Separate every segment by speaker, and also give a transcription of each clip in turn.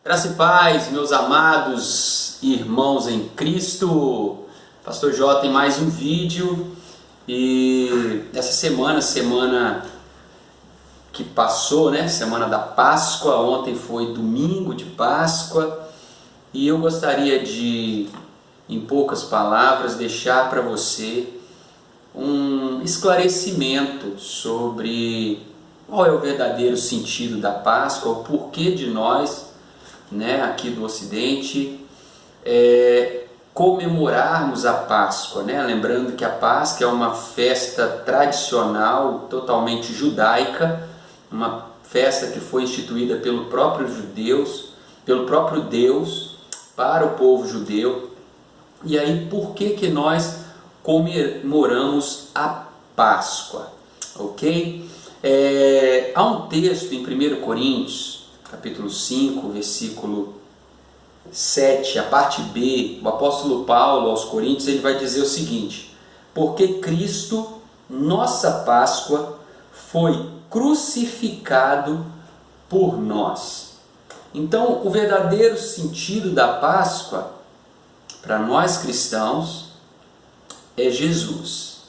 Speaker 1: Graça e paz, meus amados irmãos em Cristo. Pastor J tem mais um vídeo e essa semana que passou, né? Semana da Páscoa, ontem foi domingo de Páscoa e eu gostaria de, em poucas palavras, deixar para você um esclarecimento sobre qual é o verdadeiro sentido da Páscoa, o porquê de nós, aqui do Ocidente, comemorarmos a Páscoa, lembrando que a Páscoa é uma festa tradicional, totalmente judaica, uma festa que foi instituída pelo próprio Deus para o povo judeu. E aí, por que nós comemoramos a Páscoa? Ok? Há um texto em 1 Coríntios, capítulo 5, versículo 7, a parte B, o apóstolo Paulo aos Coríntios, ele vai dizer o seguinte: porque Cristo, nossa Páscoa, foi crucificado por nós. Então, o verdadeiro sentido da Páscoa, para nós cristãos, é Jesus.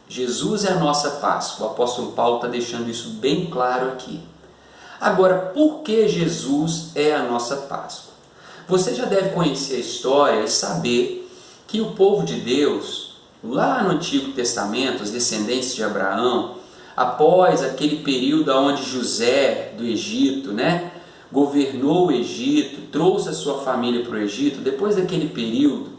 Speaker 1: Jesus é a nossa Páscoa. O apóstolo Paulo está deixando isso bem claro aqui. Agora, por que Jesus é a nossa Páscoa? Você já deve conhecer a história e saber que o povo de Deus, lá no Antigo Testamento, os descendentes de Abraão, após aquele período onde José do Egito, governou o Egito, trouxe a sua família para o Egito, depois daquele período,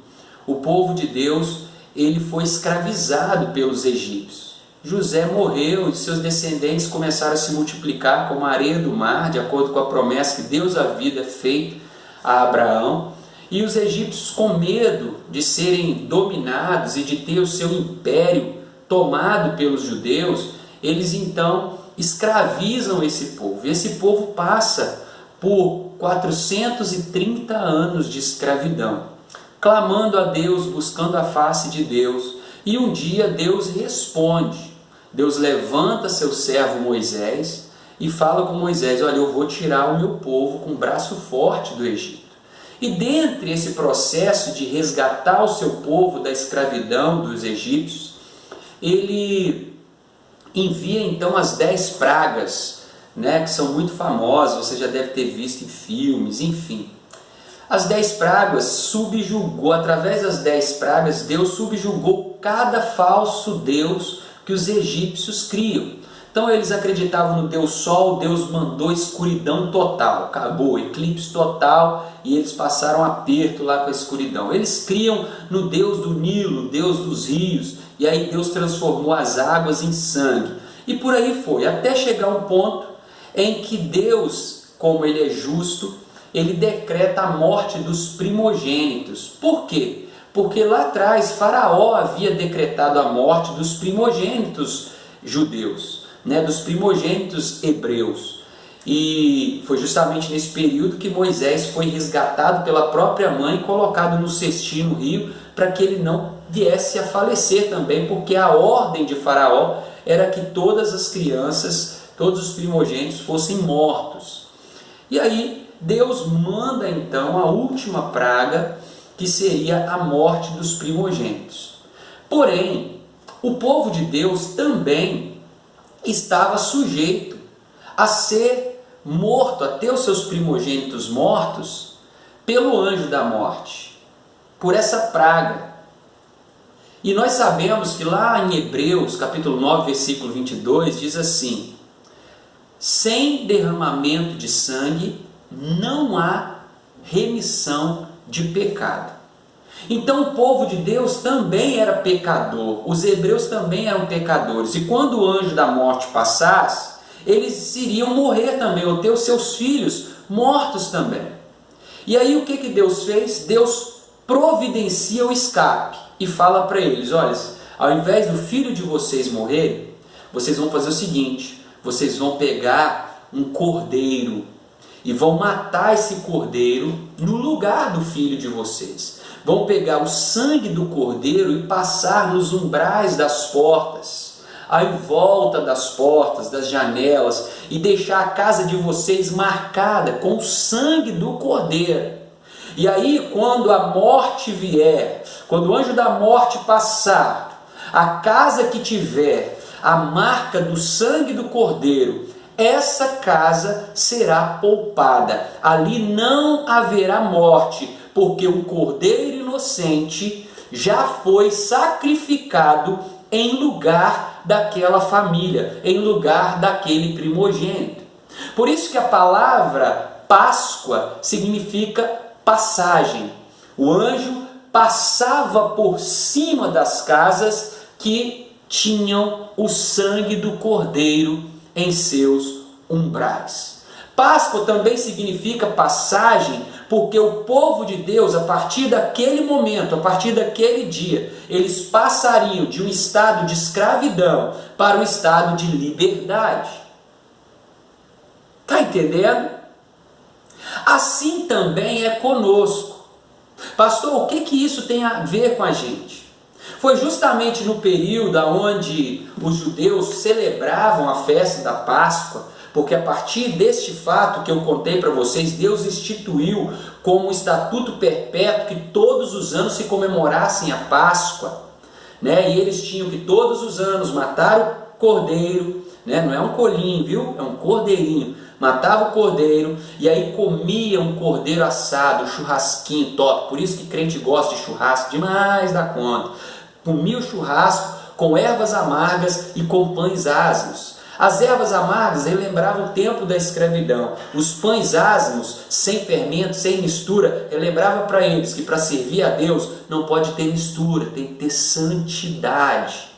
Speaker 1: o povo de Deus ele foi escravizado pelos egípcios. José morreu e seus descendentes começaram a se multiplicar como a areia do mar, de acordo com a promessa que Deus havia feito a Abraão. E os egípcios, com medo de serem dominados e de ter o seu império tomado pelos judeus, eles então escravizam esse povo. E esse povo passa por 430 anos de escravidão, clamando a Deus, buscando a face de Deus. E um dia Deus responde. Deus levanta seu servo Moisés e fala com Moisés: olha, eu vou tirar o meu povo com braço forte do Egito. E dentre esse processo de resgatar o seu povo da escravidão dos egípcios, ele envia então as 10 pragas, que são muito famosas, você já deve ter visto em filmes, enfim. As 10 pragas subjugou, através das 10 pragas, Deus subjugou cada falso deus que os egípcios criam. Então eles acreditavam no Deus Sol, Deus mandou escuridão total, acabou, eclipse total, e eles passaram aperto lá com a escuridão. Eles criam no Deus do Nilo, Deus dos rios, e aí Deus transformou as águas em sangue. E por aí foi, até chegar um ponto em que Deus, como Ele é justo, Ele decreta a morte dos primogênitos. Por quê? Porque lá atrás Faraó havia decretado a morte dos primogênitos judeus, dos primogênitos hebreus. E foi justamente nesse período que Moisés foi resgatado pela própria mãe e colocado no cestinho no rio, para que ele não viesse a falecer também, porque a ordem de Faraó era que todas as crianças, todos os primogênitos fossem mortos. E aí Deus manda então a última praga, que seria a morte dos primogênitos. Porém, o povo de Deus também estava sujeito a ser morto, a ter os seus primogênitos mortos pelo anjo da morte, por essa praga. E nós sabemos que lá em Hebreus, capítulo 9, versículo 22, diz assim: sem derramamento de sangue não há remissão de pecado. Então o povo de Deus também era pecador, os hebreus também eram pecadores, e quando o anjo da morte passasse, eles iriam morrer também, ou ter os seus filhos mortos também. E aí o que Deus fez? Deus providencia o escape e fala para eles: olha, ao invés do filho de vocês morrer, vocês vão fazer o seguinte: vocês vão pegar um cordeiro e vão matar esse cordeiro no lugar do filho de vocês. Vão pegar o sangue do cordeiro e passar nos umbrais das portas, em volta das portas, das janelas, e deixar a casa de vocês marcada com o sangue do Cordeiro. E aí, quando a morte vier, quando o anjo da morte passar, a casa que tiver a marca do sangue do Cordeiro, essa casa será poupada. Ali não haverá morte, porque o Cordeiro inocente já foi sacrificado em lugar daquela família, em lugar daquele primogênito. Por isso que a palavra Páscoa significa passagem. O anjo passava por cima das casas que tinham o sangue do Cordeiro em seus umbrais. Páscoa também significa passagem, porque o povo de Deus, a partir daquele momento, a partir daquele dia, eles passariam de um estado de escravidão para um estado de liberdade. Está entendendo? Assim também é conosco. Pastor, o que isso tem a ver com a gente? Foi justamente no período onde os judeus celebravam a festa da Páscoa, porque a partir deste fato que eu contei para vocês, Deus instituiu como um estatuto perpétuo que todos os anos se comemorassem a Páscoa, né? E eles tinham que todos os anos matar o cordeiro, né? Não é um colinho, viu? É um cordeirinho. Matava o cordeiro e aí comia um cordeiro assado, um churrasquinho top. Por isso que crente gosta de churrasco demais da conta. Comia o churrasco com ervas amargas e com pães asmos. As ervas amargas relembravam o tempo da escravidão. Os pães asmos, sem fermento, sem mistura, relembrava para eles que para servir a Deus não pode ter mistura, tem que ter santidade.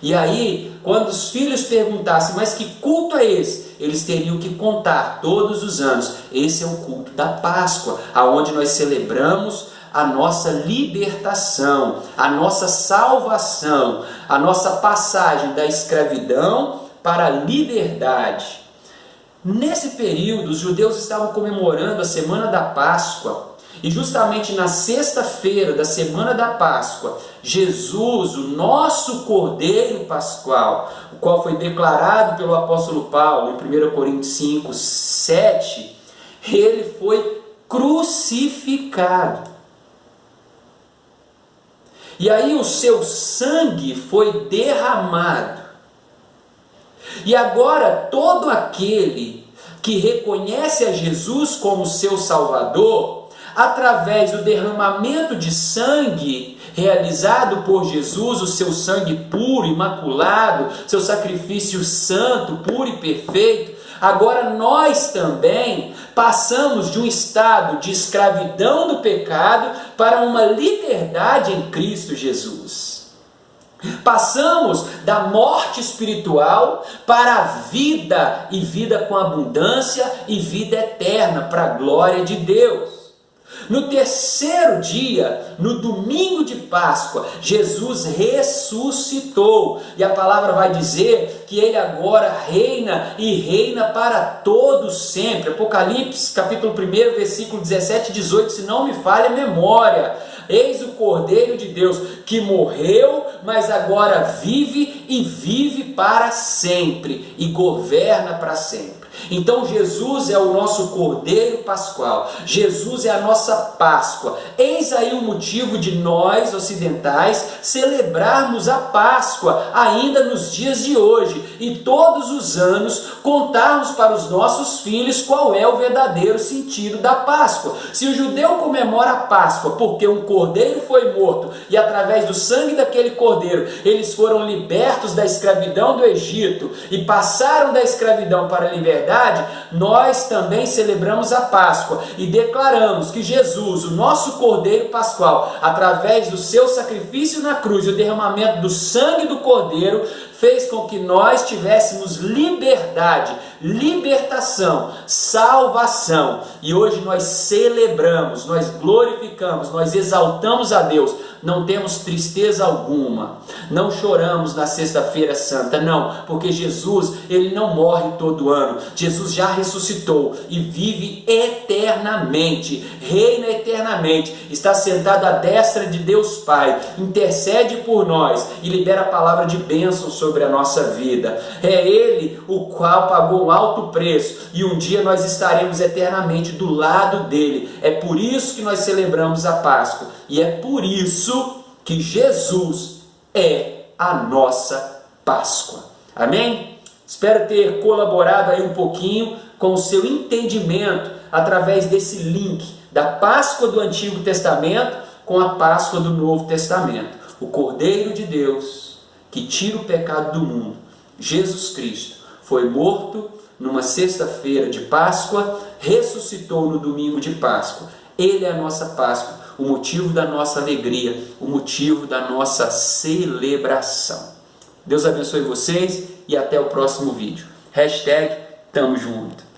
Speaker 1: E aí, quando os filhos perguntassem, mas que culto é esse? Eles teriam que contar todos os anos. Esse é o culto da Páscoa, aonde nós celebramos a nossa libertação, a nossa salvação, a nossa passagem da escravidão para a liberdade. Nesse período, os judeus estavam comemorando a semana da Páscoa, e justamente na sexta-feira da semana da Páscoa, Jesus, o nosso Cordeiro Pascual, o qual foi declarado pelo apóstolo Paulo em 1 Coríntios 5, 7, ele foi crucificado. E aí o seu sangue foi derramado. E agora todo aquele que reconhece a Jesus como seu Salvador, através do derramamento de sangue realizado por Jesus, o seu sangue puro, imaculado, seu sacrifício santo, puro e perfeito, agora nós também passamos de um estado de escravidão do pecado para uma liberdade em Cristo Jesus. Passamos da morte espiritual para a vida, e vida com abundância e vida eterna, para a glória de Deus. No terceiro dia, no domingo de Páscoa, Jesus ressuscitou. E a palavra vai dizer que ele agora reina e reina para todos sempre. Apocalipse, capítulo 1, versículo 17 e 18, se não me falha a memória. Eis o Cordeiro de Deus que morreu, mas agora vive e vive para sempre e governa para sempre. Então Jesus é o nosso Cordeiro Pascual, Jesus é a nossa Páscoa. Eis aí o motivo de nós ocidentais celebrarmos a Páscoa ainda nos dias de hoje e todos os anos contarmos para os nossos filhos qual é o verdadeiro sentido da Páscoa. Se o judeu comemora a Páscoa porque um cordeiro foi morto e através do sangue daquele cordeiro eles foram libertos da escravidão do Egito e passaram da escravidão para a liberdade, nós também celebramos a Páscoa e declaramos que Jesus, o nosso Cordeiro Pascual, através do seu sacrifício na cruz e o derramamento do sangue do Cordeiro, fez com que nós tivéssemos liberdade, libertação, salvação. E hoje nós celebramos, nós glorificamos, nós exaltamos a Deus. Não temos tristeza alguma, não choramos na sexta-feira santa, não, porque Jesus, ele não morre todo ano. Jesus já ressuscitou e vive eternamente, reina eternamente, está sentado à destra de Deus Pai, intercede por nós e libera a palavra de bênção sobre a nossa vida. É Ele o qual pagou um alto preço e um dia nós estaremos eternamente do lado dele. É por isso que nós celebramos a Páscoa e é por isso que Jesus é a nossa Páscoa. Amém? Espero ter colaborado aí um pouquinho com o seu entendimento através desse link da Páscoa do Antigo Testamento com a Páscoa do Novo Testamento. O Cordeiro de Deus que tira o pecado do mundo, Jesus Cristo, foi morto numa sexta-feira de Páscoa, ressuscitou no domingo de Páscoa. Ele é a nossa Páscoa, o motivo da nossa alegria, o motivo da nossa celebração. Deus abençoe vocês e até o próximo vídeo. #Tamo junto.